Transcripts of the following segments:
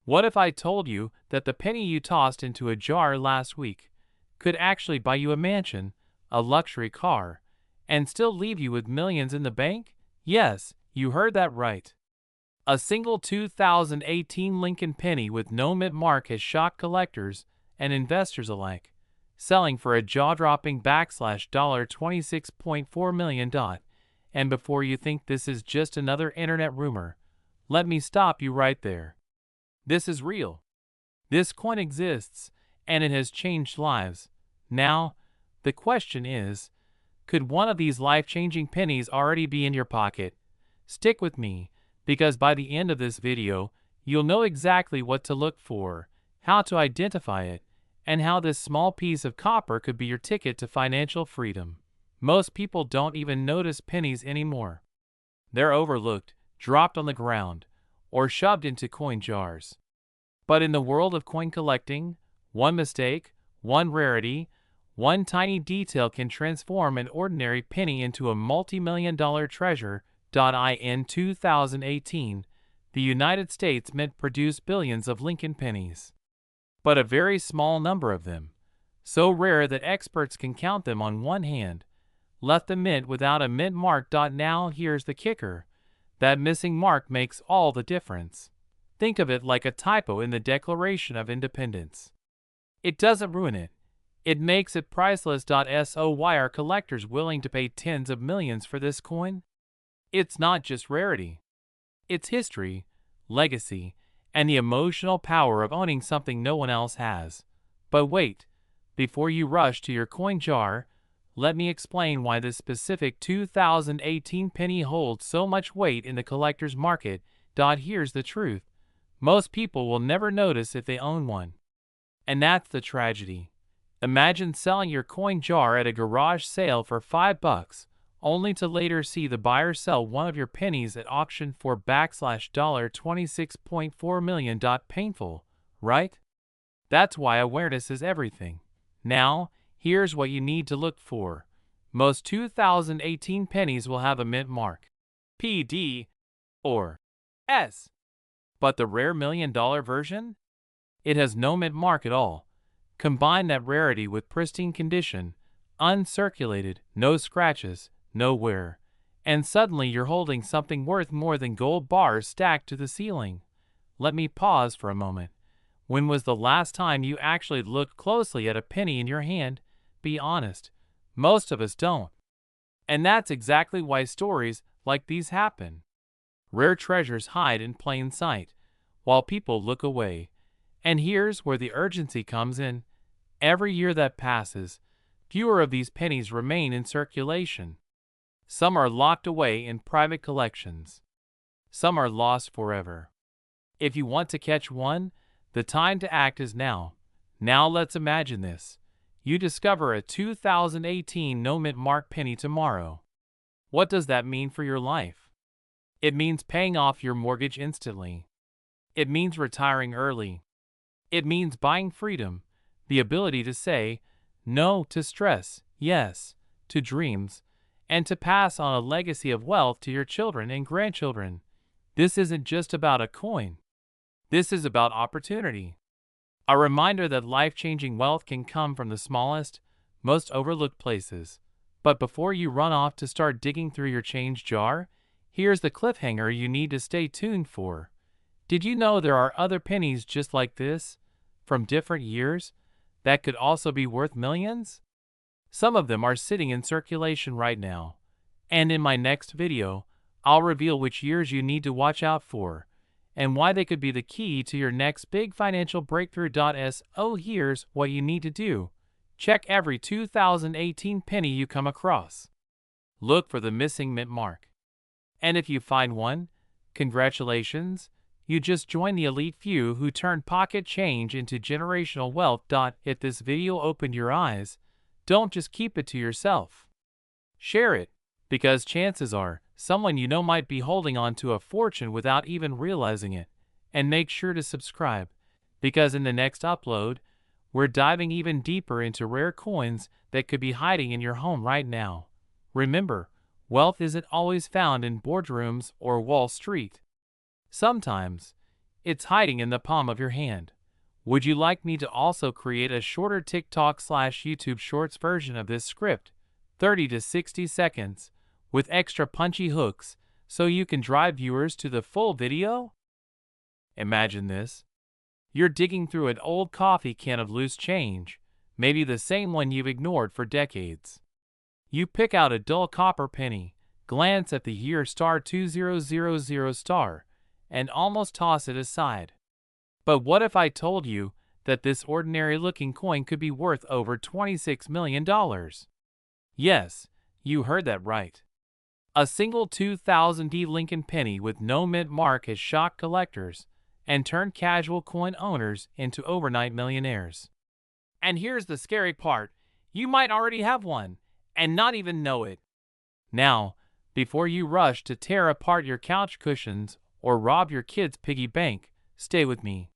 What if I told you that the penny you tossed into a jar last week could actually buy you a mansion, a luxury car, and still leave you with millions in the bank? Yes, you heard that right. A single 2018 Lincoln penny with no mint mark has shocked collectors and investors alike, selling for a jaw-dropping $26.4 million. And before you think this is just another internet rumor, let me stop you right there. This is real. This coin exists, and it has changed lives. Now, the question is, could one of these life-changing pennies already be in your pocket? Stick with me, because by the end of this video, you'll know exactly what to look for, how to identify it, and how this small piece of copper could be your ticket to financial freedom. Most people don't even notice pennies anymore. They're overlooked, dropped on the ground, or shoved into coin jars. But in the world of coin collecting, one mistake, one rarity, one tiny detail can transform an ordinary penny into a multi-million-dollar treasure. In 2018, the United States Mint produced billions of Lincoln pennies. But a very small number of them, so rare that experts can count them on one hand, left the mint without a mint mark. Now here's the kicker. That missing mark makes all the difference. Think of it like a typo in the Declaration of Independence. It doesn't ruin it. It makes it priceless. So why are collectors willing to pay tens of millions for this coin? It's not just rarity. It's history, legacy, and the emotional power of owning something no one else has. But wait, before you rush to your coin jar, let me explain why this specific 2018 penny holds so much weight in the collector's market. Here's the truth. Most people will never notice if they own one. And that's the tragedy. Imagine selling your coin jar at a garage sale for $5, only to later see the buyer sell one of your pennies at auction for $26.4 million. Painful, right? That's why awareness is everything. Now, here's what you need to look for. Most 2018 pennies will have a mint mark, PD, or S. But the rare $1 million version? It has no mint mark at all. Combine that rarity with pristine condition, uncirculated, no scratches, no wear, and suddenly you're holding something worth more than gold bars stacked to the ceiling. Let me pause for a moment. When was the last time you actually looked closely at a penny in your hand? Be honest. Most of us don't. And that's exactly why stories like these happen. Rare treasures hide in plain sight, while people look away. And here's where the urgency comes in. Every year that passes, fewer of these pennies remain in circulation. Some are locked away in private collections. Some are lost forever. If you want to catch one, the time to act is now. Now let's imagine this. You discover a 2018 no mint mark penny tomorrow. What does that mean for your life? It means paying off your mortgage instantly. It means retiring early. It means buying freedom, the ability to say no to stress, yes to dreams, and to pass on a legacy of wealth to your children and grandchildren. This isn't just about a coin. This is about opportunity. A reminder that life-changing wealth can come from the smallest, most overlooked places. But before you run off to start digging through your change jar, here's the cliffhanger you need to stay tuned for. Did you know there are other pennies just like this, from different years, that could also be worth millions? Some of them are sitting in circulation right now. And in my next video, I'll reveal which years you need to watch out for, and why they could be the key to your next big financial breakthrough. So here's what you need to do. Check every 2018 penny you come across. Look for the missing mint mark. And if you find one, congratulations, you just joined the elite few who turn pocket change into generational wealth. If this video opened your eyes, don't just keep it to yourself. Share it, because chances are someone you know might be holding on to a fortune without even realizing it. And make sure to subscribe, because in the next upload, we're diving even deeper into rare coins that could be hiding in your home right now. Remember, wealth isn't always found in boardrooms or Wall Street. Sometimes, It's hiding in the palm of your hand. Would you like me to also create a shorter TikTok/YouTube Shorts version of this script, 30 to 60 seconds, with extra punchy hooks, so you can drive viewers to the full video? Imagine this. You're digging through an old coffee can of loose change, maybe the same one you've ignored for decades. You pick out a dull copper penny, glance at the year *2000*, and almost toss it aside. But what if I told you that this ordinary-looking coin could be worth over $26 million? Yes, you heard that right. A single 2000D Lincoln penny with no mint mark has shocked collectors and turned casual coin owners into overnight millionaires. And here's the scary part. You might already have one and not even know it. Now, before you rush to tear apart your couch cushions or rob your kid's piggy bank, stay with me.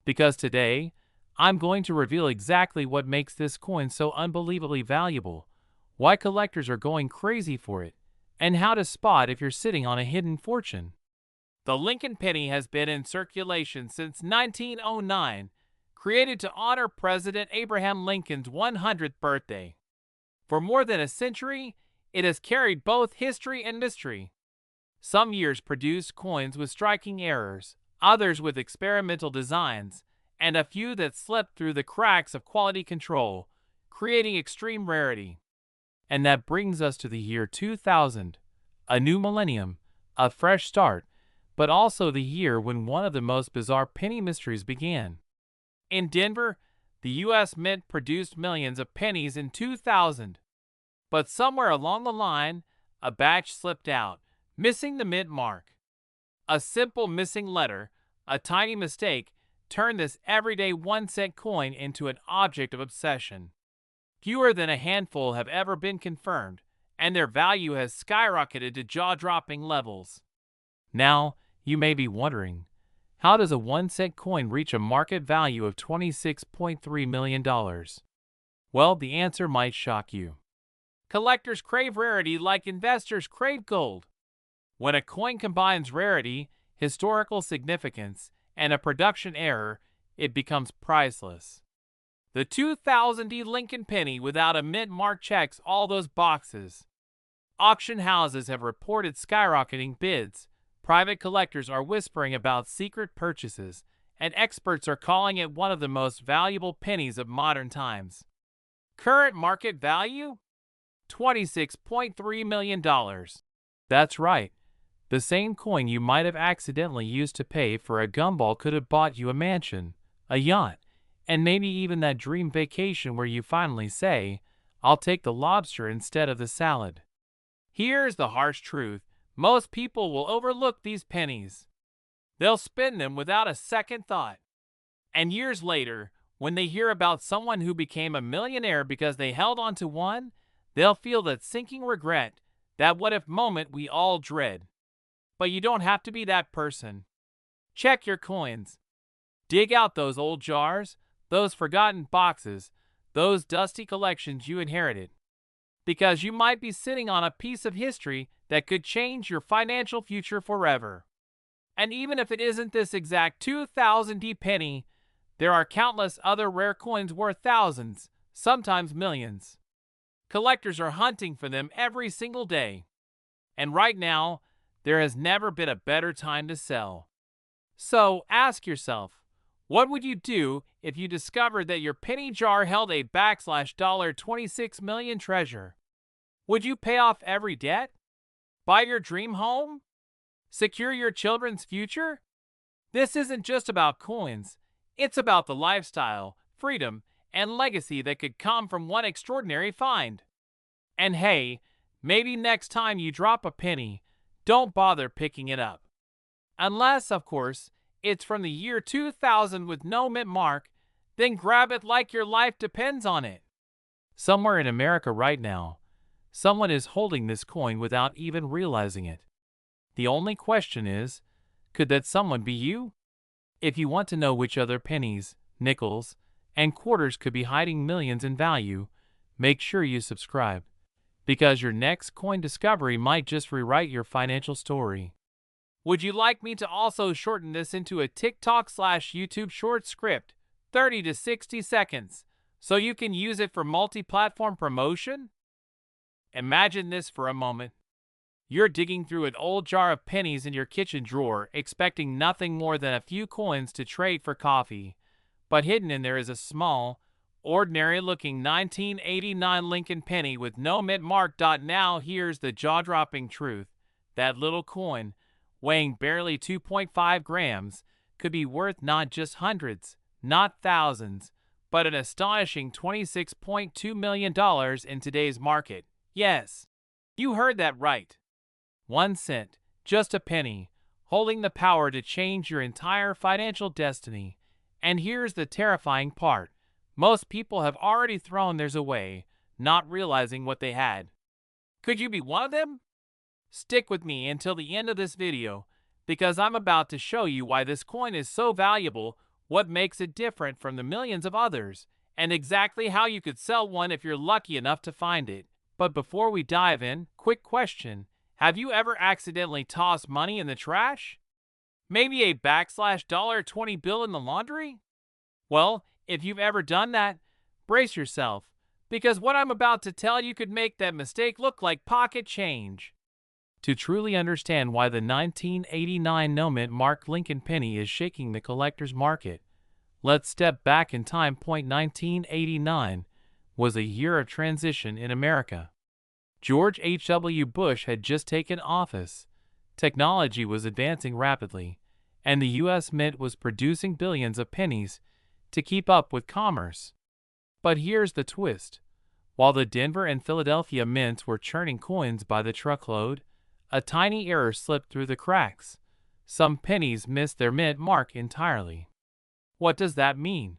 Because today, I'm going to reveal exactly what makes this coin so unbelievably valuable, why collectors are going crazy for it, and how to spot if you're sitting on a hidden fortune. The Lincoln penny has been in circulation since 1909, created to honor President Abraham Lincoln's 100th birthday. For more than a century, it has carried both history and mystery. Some years produced coins with striking errors, others with experimental designs, and a few that slipped through the cracks of quality control, creating extreme rarity. And that brings us to the year 2000, a new millennium, a fresh start, but also the year when one of the most bizarre penny mysteries began. In Denver, the U.S. Mint produced millions of pennies in 2000. But somewhere along the line, a batch slipped out, missing the mint mark. A simple missing letter, a tiny mistake, turned this everyday 1-cent coin into an object of obsession. Fewer than a handful have ever been confirmed, and their value has skyrocketed to jaw-dropping levels. Now, you may be wondering, how does a 1-cent coin reach a market value of $26.3 million? Well, the answer might shock you. Collectors crave rarity like investors crave gold. When a coin combines rarity, historical significance, and a production error, it becomes priceless. The 2000D Lincoln penny without a mint mark checks all those boxes. Auction houses have reported skyrocketing bids, private collectors are whispering about secret purchases, and experts are calling it one of the most valuable pennies of modern times. Current market value? $26.3 million. That's right. The same coin you might have accidentally used to pay for a gumball could have bought you a mansion, a yacht, and maybe even that dream vacation where you finally say, "I'll take the lobster instead of the salad." Here's the harsh truth. Most people will overlook these pennies. They'll spend them without a second thought. And years later, when they hear about someone who became a millionaire because they held on to one, they'll feel that sinking regret, that what-if moment we all dread. But you don't have to be that person. Check your coins. Dig out those old jars, those forgotten boxes, those dusty collections you inherited. Because you might be sitting on a piece of history that could change your financial future forever. And even if it isn't this exact 2000D penny, there are countless other rare coins worth thousands, sometimes millions. Collectors are hunting for them every single day. And right now, there has never been a better time to sell. So ask yourself, what would you do if you discovered that your penny jar held a $26 million treasure? Would you pay off every debt? Buy your dream home? Secure your children's future? This isn't just about coins. It's about the lifestyle, freedom, and legacy that could come from one extraordinary find. And hey, maybe next time you drop a penny, don't bother picking it up. Unless, of course, it's from the year 2000 with no mint mark, then grab it like your life depends on it. Somewhere in America right now, someone is holding this coin without even realizing it. The only question is, could that someone be you? If you want to know which other pennies, nickels, and quarters could be hiding millions in value, make sure you subscribe, because your next coin discovery might just rewrite your financial story. Would you like me to also shorten this into a TikTok/YouTube short script, 30 to 60 seconds, so you can use it for multi-platform promotion? Imagine this for a moment. You're digging through an old jar of pennies in your kitchen drawer, expecting nothing more than a few coins to trade for coffee. But hidden in there is a small, ordinary-looking 1989 Lincoln penny with no mint mark. Now here's the jaw-dropping truth. That little coin, weighing barely 2.5 grams, could be worth not just hundreds, not thousands, but an astonishing $26.2 million in today's market. Yes, you heard that right. 1 cent, just a penny, holding the power to change your entire financial destiny. And here's the terrifying part. Most people have already thrown theirs away, not realizing what they had. Could you be one of them? Stick with me until the end of this video, because I'm about to show you why this coin is so valuable, what makes it different from the millions of others, and exactly how you could sell one if you're lucky enough to find it. But before we dive in, quick question. Have you ever accidentally tossed money in the trash? Maybe a $20 bill in the laundry? Well, if you've ever done that, brace yourself, because what I'm about to tell you could make that mistake look like pocket change. To truly understand why the 1989 no mint mark Lincoln penny is shaking the collector's market, let's step back in time. 1989 was a year of transition in America. George H.W. Bush had just taken office, technology was advancing rapidly, and the U.S. Mint was producing billions of pennies to keep up with commerce. But here's the twist. While the Denver and Philadelphia mints were churning coins by the truckload, a tiny error slipped through the cracks. Some pennies missed their mint mark entirely. What does that mean?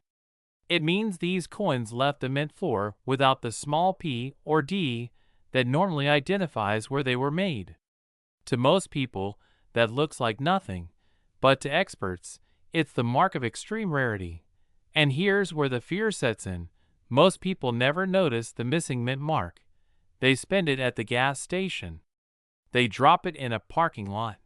It means these coins left the mint floor without the small p or d that normally identifies where they were made. To most people, that looks like nothing, but to experts, it's the mark of extreme rarity. And here's where the fear sets in. Most people never notice the missing mint mark. They spend it at the gas station. They drop it in a parking lot.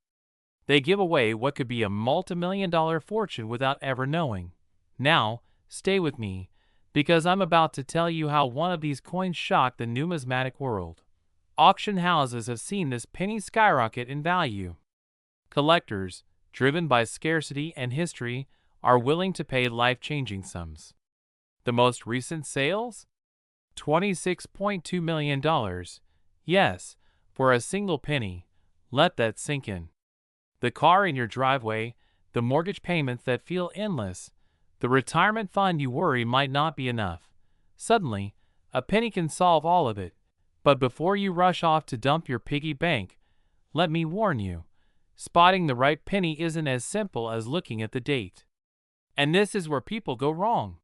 They give away what could be a multi-million-dollar fortune without ever knowing. Now, stay with me, because I'm about to tell you how one of these coins shocked the numismatic world. Auction houses have seen this penny skyrocket in value. Collectors, driven by scarcity and history, are willing to pay life-changing sums. The most recent sales? $26.2 million. Yes, for a single penny. Let that sink in. The car in your driveway, the mortgage payments that feel endless, the retirement fund you worry might not be enough. Suddenly, a penny can solve all of it. But before you rush off to dump your piggy bank, let me warn you, spotting the right penny isn't as simple as looking at the date. And this is where people go wrong.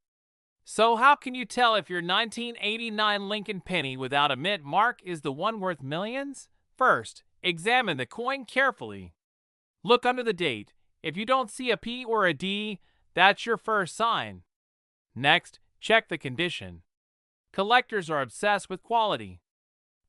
So how can you tell if your 1989 Lincoln penny without a mint mark is the one worth millions? First, examine the coin carefully. Look under the date. If you don't see a P or a D, that's your first sign. Next, check the condition. Collectors are obsessed with quality.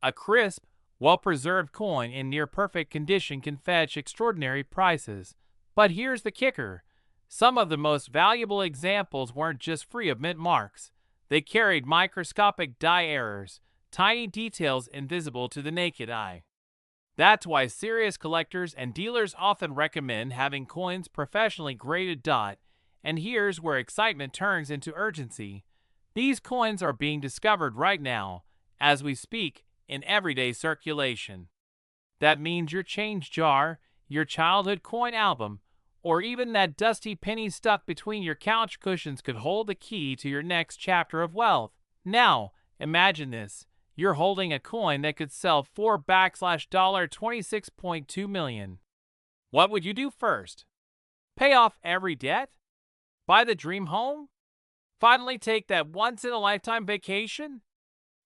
A crisp, well-preserved coin in near-perfect condition can fetch extraordinary prices. But here's the kicker. Some of the most valuable examples weren't just free of mint marks. They carried microscopic die errors, tiny details invisible to the naked eye. That's why serious collectors and dealers often recommend having coins professionally graded. And here's where excitement turns into urgency. These coins are being discovered right now, as we speak, in everyday circulation. That means your change jar, your childhood coin album, or even that dusty penny stuck between your couch cushions could hold the key to your next chapter of wealth. Now, imagine this. You're holding a coin that could sell for $26.2 million. What would you do first? Pay off every debt? Buy the dream home? Finally take that once-in-a-lifetime vacation?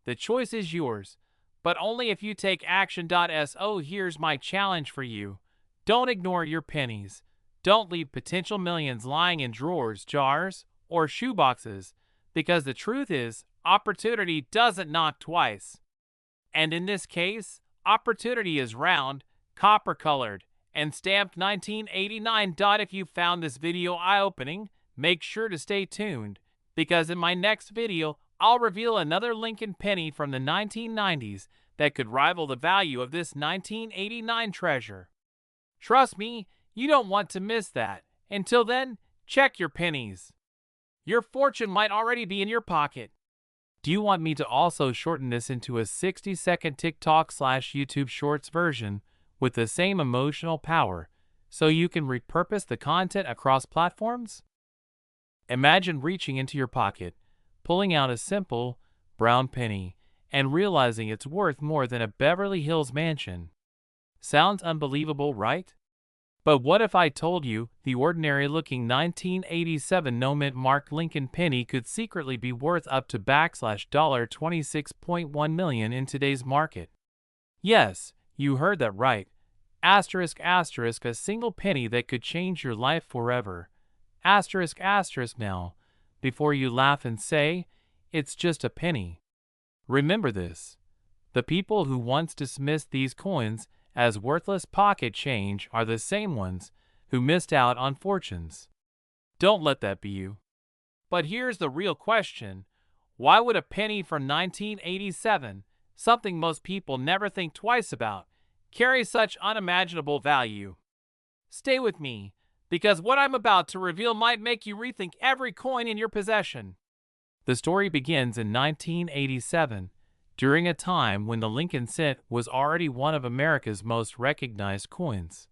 The choice is yours, but only if you take action. So here's my challenge for you. Don't ignore your pennies. Don't leave potential millions lying in drawers, jars, or shoeboxes, because the truth is, opportunity doesn't knock twice. And in this case, opportunity is round, copper-colored, and stamped 1989. If you found this video eye-opening, make sure to stay tuned, because in my next video, I'll reveal another Lincoln penny from the 1990s that could rival the value of this 1989 treasure. Trust me, you don't want to miss that. Until then, check your pennies. Your fortune might already be in your pocket. Do you want me to also shorten this into a 60-second TikTok/YouTube Shorts version with the same emotional power so you can repurpose the content across platforms? Imagine reaching into your pocket, pulling out a simple brown penny, and realizing it's worth more than a Beverly Hills mansion. Sounds unbelievable, right? But what if I told you the ordinary-looking 1987 no-mint mark Lincoln penny could secretly be worth up to $26.1 million in today's market? Yes, you heard that right. Asterisk, asterisk, a single penny that could change your life forever. Asterisk, asterisk now, before you laugh and say, it's just a penny. Remember this. The people who once dismissed these coins as worthless pocket change are the same ones who missed out on fortunes. Don't let that be you. But here's the real question. Why would a penny from 1987, something most people never think twice about, carry such unimaginable value? Stay with me, because what I'm about to reveal might make you rethink every coin in your possession. The story begins in 1987, during a time when the Lincoln cent was already one of America's most recognized coins.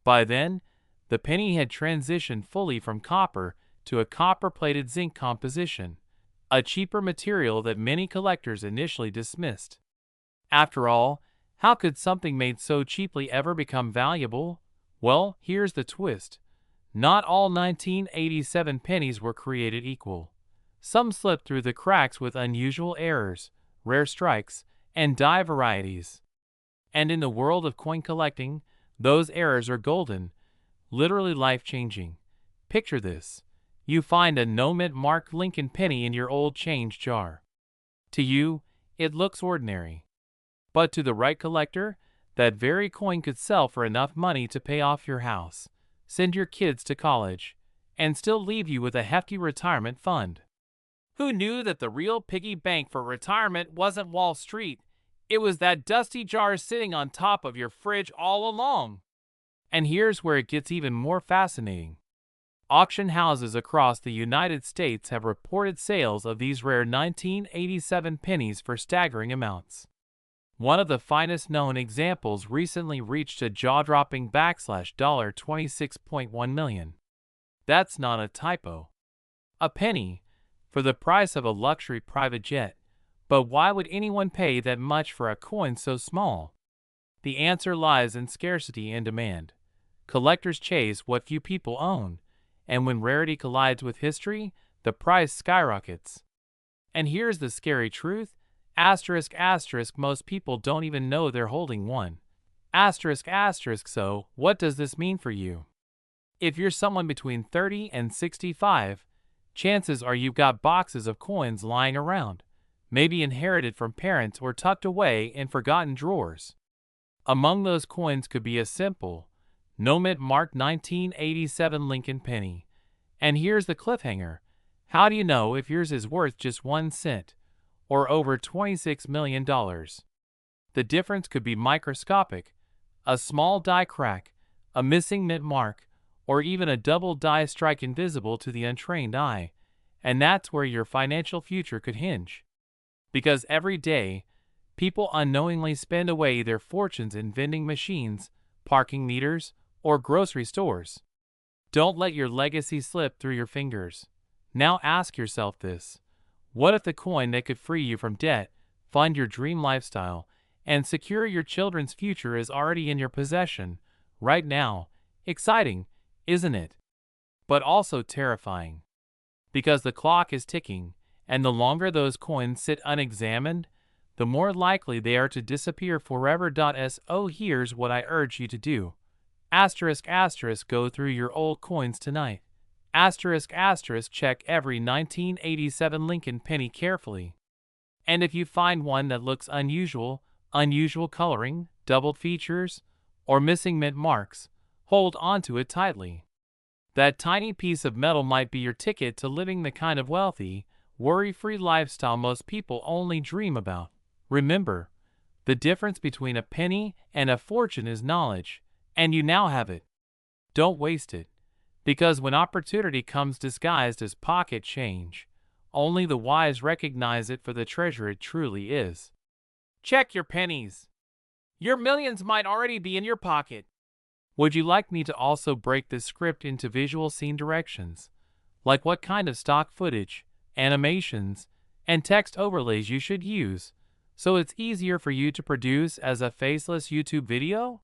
By then, the penny had transitioned fully from copper to a copper-plated zinc composition, a cheaper material that many collectors initially dismissed. After all, how could something made so cheaply ever become valuable? Well, here's the twist. Not all 1987 pennies were created equal. Some slipped through the cracks with unusual errors, rare strikes, and die varieties. And in the world of coin collecting, those errors are golden, literally life-changing. Picture this. You find a no-mint marked Lincoln penny in your old change jar. To you, it looks ordinary. But to the right collector, that very coin could sell for enough money to pay off your house, send your kids to college, and still leave you with a hefty retirement fund. Who knew that the real piggy bank for retirement wasn't Wall Street? It was that dusty jar sitting on top of your fridge all along. And here's where it gets even more fascinating. Auction houses across the United States have reported sales of these rare 1987 pennies for staggering amounts. One of the finest known examples recently reached a jaw-dropping $26.1 million. That's not a typo. A penny, for the price of a luxury private jet. But why would anyone pay that much for a coin so small? The answer lies in scarcity and demand. Collectors chase what few people own, and when rarity collides with history, the price skyrockets. And here's the scary truth. Asterisk, asterisk, most people don't even know they're holding one. Asterisk, asterisk, so what does this mean for you? If you're someone between 30 and 65, chances are you've got boxes of coins lying around, maybe inherited from parents or tucked away in forgotten drawers. Among those coins could be a simple, no-mint marked 1987 Lincoln penny. And here's the cliffhanger. How do you know if yours is worth just 1 cent or over $26 million? The difference could be microscopic. A small die crack, a missing mint mark, or even a double die strike invisible to the untrained eye. And that's where your financial future could hinge. Because every day, people unknowingly spend away their fortunes in vending machines, parking meters, or grocery stores. Don't let your legacy slip through your fingers. Now ask yourself this. What if the coin that could free you from debt, fund your dream lifestyle, and secure your children's future is already in your possession, right now? Exciting, isn't it? But also terrifying. Because the clock is ticking, and the longer those coins sit unexamined, the more likely they are to disappear forever. So here's what I urge you to do. Asterisk, asterisk, go through your old coins tonight. Asterisk, asterisk, check every 1987 Lincoln penny carefully. And if you find one that looks unusual coloring, doubled features, or missing mint marks, hold onto it tightly. That tiny piece of metal might be your ticket to living the kind of wealthy, worry-free lifestyle most people only dream about. Remember, the difference between a penny and a fortune is knowledge, and you now have it. Don't waste it, because when opportunity comes disguised as pocket change, only the wise recognize it for the treasure it truly is. Check your pennies. Your millions might already be in your pocket. Would you like me to also break this script into visual scene directions, like what kind of stock footage, animations, and text overlays you should use, so it's easier for you to produce as a faceless YouTube video?